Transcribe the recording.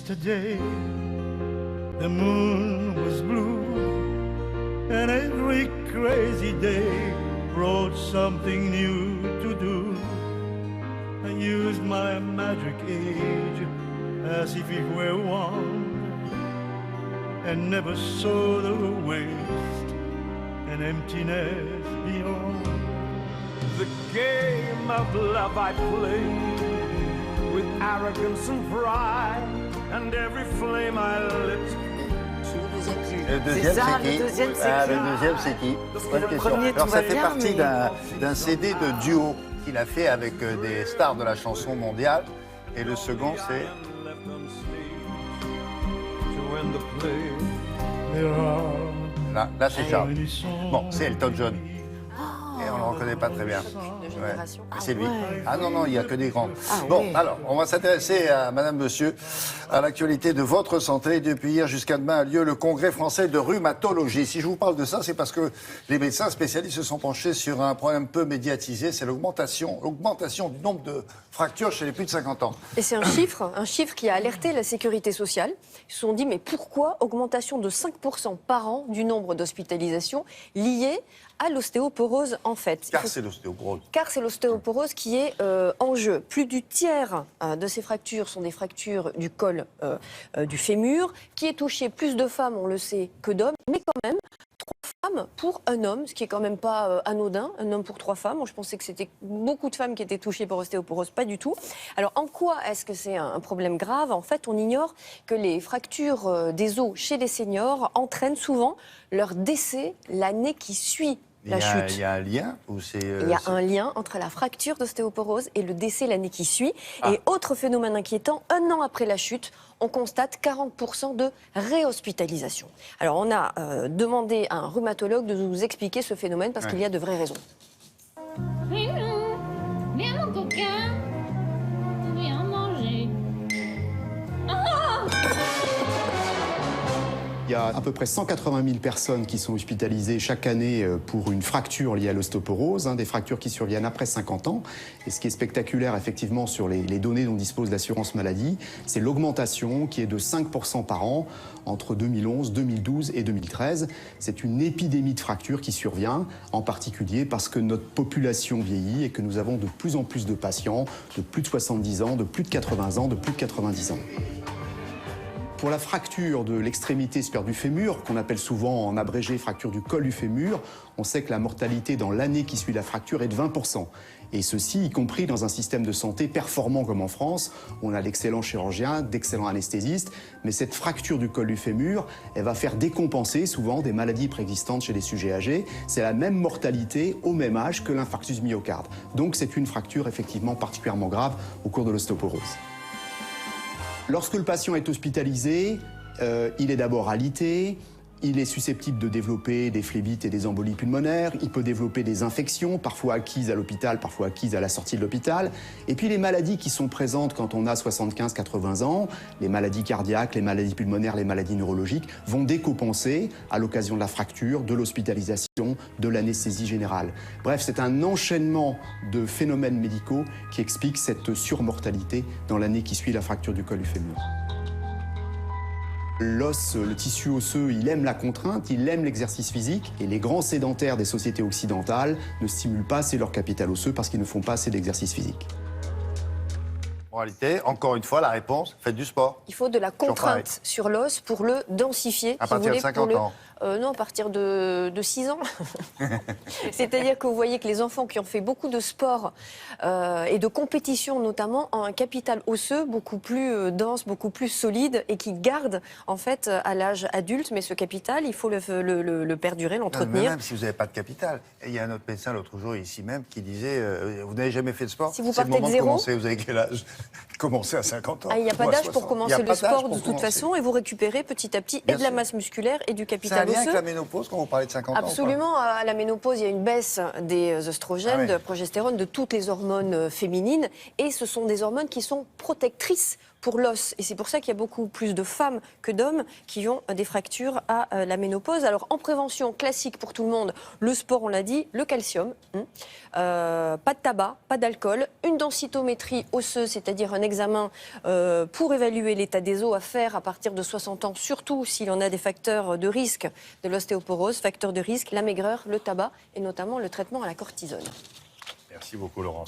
Yesterday, the moon was blue, and every crazy day brought something new to do. I used my magic age as if it were one, and never saw the waste and emptiness beyond. The game of love I played with arrogance and pride, and every flame I lit. Le deuxième, c'est qui? Le deuxième, c'est qui? Bonne question. Alors, ça fait partie d'un CD de duo qu'il a fait avec des stars de la chanson mondiale. Et le second, c'est... Là c'est Charles. Bon, c'est Elton John. Et on ne le reconnaît pas très bien. Ouais. C'est lui. Ah non, il n'y a que des grands. Bon, alors, on va s'intéresser à Madame, Monsieur, à l'actualité de votre santé. Depuis hier jusqu'à demain a lieu le Congrès français de rhumatologie. Si je vous parle de ça, c'est parce que les médecins spécialistes se sont penchés sur un problème peu médiatisé, c'est l'augmentation du nombre de fractures chez les plus de 50 ans. Et c'est un chiffre qui a alerté la sécurité sociale. Ils se sont dit, mais pourquoi augmentation de 5% par an du nombre d'hospitalisations liées à l'ostéoporose en fait? Car c'est l'ostéoporose. Car c'est l'ostéoporose qui est en jeu. Plus du tiers de ces fractures sont des fractures du col du fémur, qui est touché plus de femmes, on le sait, que d'hommes, mais quand même 3 femmes pour un homme, ce qui est quand même pas anodin, un homme pour 3 femmes. Moi, je pensais que c'était beaucoup de femmes qui étaient touchées par l'ostéoporose, pas du tout. Alors, en quoi est-ce que c'est un problème grave? En fait, on ignore que les fractures des os chez les seniors entraînent souvent leur décès l'année qui suit la chute. Il y a un lien ou c'est Il y a un lien entre la fracture d'ostéoporose et le décès l'année qui suit. Et autre phénomène inquiétant, 1 an après la chute, on constate 40% de réhospitalisation. Alors on a demandé à un rhumatologue de nous expliquer ce phénomène parce qu'il y a de vraies raisons. Viens mon coquin, viens manger. Il y a à peu près 180 000 personnes qui sont hospitalisées chaque année pour une fracture liée à l'ostéoporose, des fractures qui surviennent après 50 ans. Et ce qui est spectaculaire, effectivement, sur les données dont dispose l'assurance maladie, c'est l'augmentation qui est de 5% par an entre 2011, 2012 et 2013. C'est une épidémie de fractures qui survient, en particulier parce que notre population vieillit et que nous avons de plus en plus de patients de plus de 70 ans, de plus de 80 ans, de plus de 90 ans. Pour la fracture de l'extrémité supérieure du fémur, qu'on appelle souvent en abrégé fracture du col du fémur, on sait que la mortalité dans l'année qui suit la fracture est de 20%. Et ceci, y compris dans un système de santé performant comme en France, où on a d'excellents chirurgiens, d'excellents anesthésistes. Mais cette fracture du col du fémur, elle va faire décompenser souvent des maladies préexistantes chez les sujets âgés. C'est la même mortalité au même âge que l'infarctus myocarde. Donc c'est une fracture effectivement particulièrement grave au cours de l'ostéoporose. Lorsque le patient est hospitalisé, il est d'abord alité, il est susceptible de développer des phlébites et des embolies pulmonaires, il peut développer des infections, parfois acquises à l'hôpital, parfois acquises à la sortie de l'hôpital. Et puis les maladies qui sont présentes quand on a 75-80 ans, les maladies cardiaques, les maladies pulmonaires, les maladies neurologiques, vont décompenser à l'occasion de la fracture, de l'hospitalisation, de l'anesthésie générale. Bref, c'est un enchaînement de phénomènes médicaux qui explique cette surmortalité dans l'année qui suit la fracture du col du fémur. L'os, le tissu osseux, il aime la contrainte, il aime l'exercice physique. Et les grands sédentaires des sociétés occidentales ne stimulent pas assez leur capital osseux parce qu'ils ne font pas assez d'exercice physique. En réalité, encore une fois, la réponse, faites du sport. Il faut de la contrainte sur l'os pour le densifier. À partir de 50 ans. Non, à partir de 6 ans. C'est-à-dire que vous voyez que les enfants qui ont fait beaucoup de sport et de compétition notamment ont un capital osseux beaucoup plus dense, beaucoup plus solide et qui gardent en fait à l'âge adulte. Mais ce capital, il faut le perdurer, l'entretenir. Même si vous n'avez pas de capital. Et il y a un autre médecin l'autre jour ici même qui disait vous n'avez jamais fait de sport? Si vous partez de zéro, vous avez quel âge? Commencez à 50 ans. Il n'y a pas d'âge pour commencer le sport de toute façon et vous récupérez petit à petit et de la masse musculaire et du capital osseux. Ça a lien avec la ménopause quand vous parlez de 50 ans? Absolument. À la ménopause, il y a une baisse des oestrogènes, de la progestérone, de toutes les hormones féminines. Et ce sont des hormones qui sont protectrices pour l'os. Et c'est pour ça qu'il y a beaucoup plus de femmes que d'hommes qui ont des fractures à la ménopause. Alors en prévention classique pour tout le monde, le sport, on l'a dit, le calcium, pas de tabac, pas d'alcool, une densitométrie osseuse, c'est-à-dire un examen pour évaluer l'état des os à faire à partir de 60 ans, surtout s'il en a des facteurs de risque de l'ostéoporose, facteurs de risque, la maigreur, le tabac et notamment le traitement à la cortisone. Merci beaucoup Laurence.